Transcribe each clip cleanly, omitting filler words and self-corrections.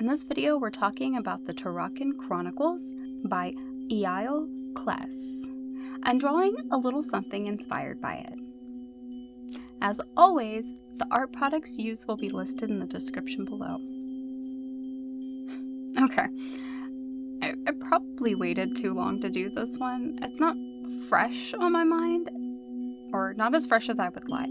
In this video, we're talking about the Tarakan Chronicles by Eil Kless, and drawing a little something inspired by it. As always, the art products used will be listed in the description below. Okay, I probably waited too long to do this one. It's not fresh on my mind, or not as fresh as I would like.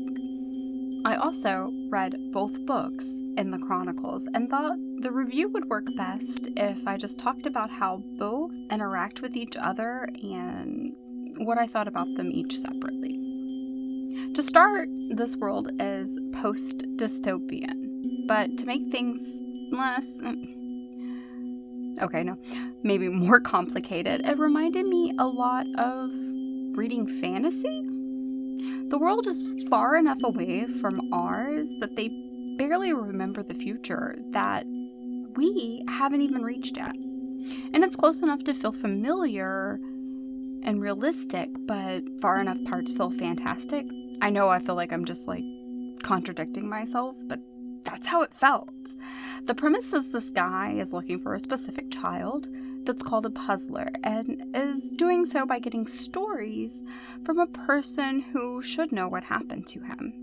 I also read both books in the Chronicles and thought the review would work best if I just talked about how both interact with each other and what I thought about them each separately. To start, this world is post-dystopian, but to make things maybe more complicated, it reminded me a lot of reading fantasy. The world is far enough away from ours that they barely remember the future that we haven't even reached yet. And it's close enough to feel familiar and realistic, but far enough parts feel fantastic. I know I feel like I'm just contradicting myself, but that's how it felt. The premise is this guy is looking for a specific child that's called a puzzler and is doing so by getting stories from a person who should know what happened to him.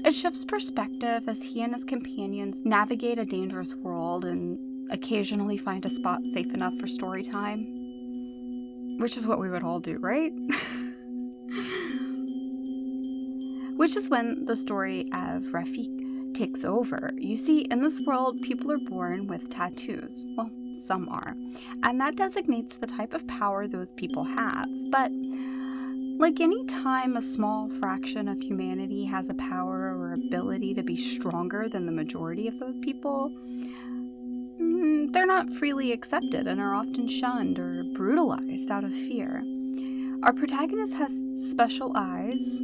It shifts perspective as he and his companions navigate a dangerous world and occasionally find a spot safe enough for story time. Which is what we would all do, right? Which is when the story of Rafik takes over. You see, in this world, people are born with tattoos. Well, some are. And that designates the type of power those people have. But like any time a small fraction of humanity has a power or ability to be stronger than the majority of those people, they're not freely accepted and are often shunned or brutalized out of fear. Our protagonist has special eyes,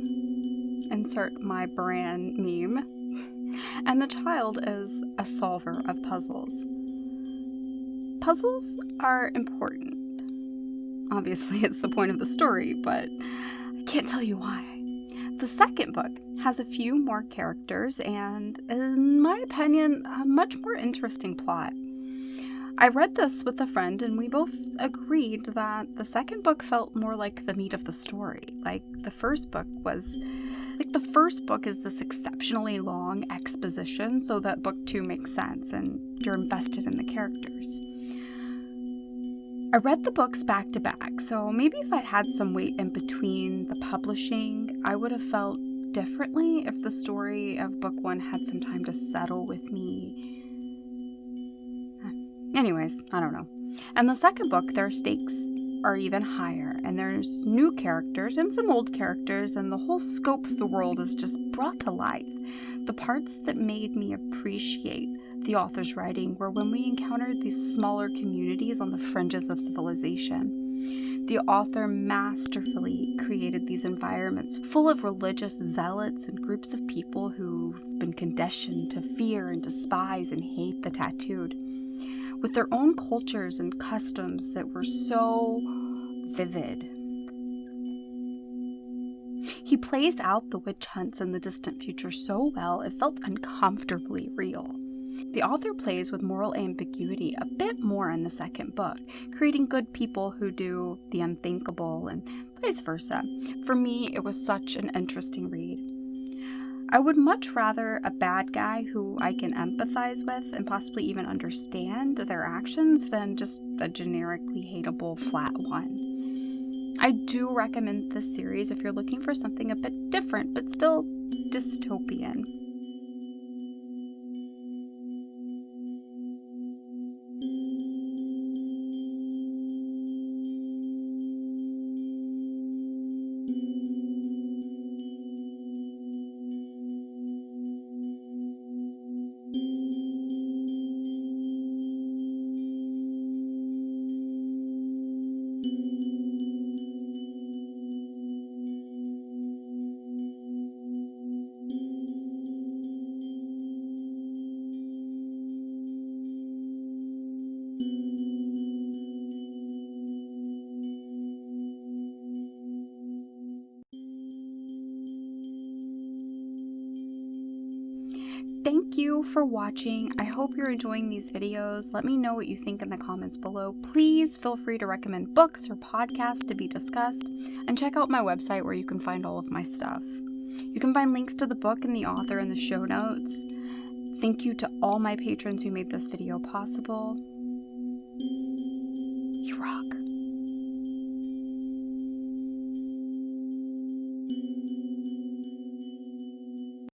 insert my brand meme, and the child is a solver of puzzles. Puzzles are important. Obviously, it's the point of the story, but I can't tell you why. The second book has a few more characters and, in my opinion, a much more interesting plot. I read this with a friend and we both agreed that the second book felt more like the meat of the story. The first book is this exceptionally long exposition so that book 2 makes sense and you're invested in the characters. I read the books back to back, so maybe if I'd had some wait in between the publishing, I would have felt differently if the story of book 1 had some time to settle with me. Anyways, I don't know. And the second book, their stakes are even higher, and there's new characters and some old characters, and the whole scope of the world is just brought to life. The parts that made me appreciate the author's writing were when we encountered these smaller communities on the fringes of civilization. The author masterfully created these environments full of religious zealots and groups of people who've been conditioned to fear and despise and hate the tattooed, with their own cultures and customs that were so vivid. He plays out the witch hunts in the distant future so well, it felt uncomfortably real. The author plays with moral ambiguity a bit more in the second book, creating good people who do the unthinkable and vice versa. For me, it was such an interesting read. I would much rather a bad guy who I can empathize with and possibly even understand their actions than just a generically hateable flat one. I do recommend this series if you're looking for something a bit different but still dystopian. Thank you for watching. I hope you're enjoying these videos. Let me know what you think in the comments below. Please feel free to recommend books or podcasts to be discussed, and check out my website where you can find all of my stuff. You can find links to the book and the author in the show notes. Thank you to all my patrons who made this video possible. You rock.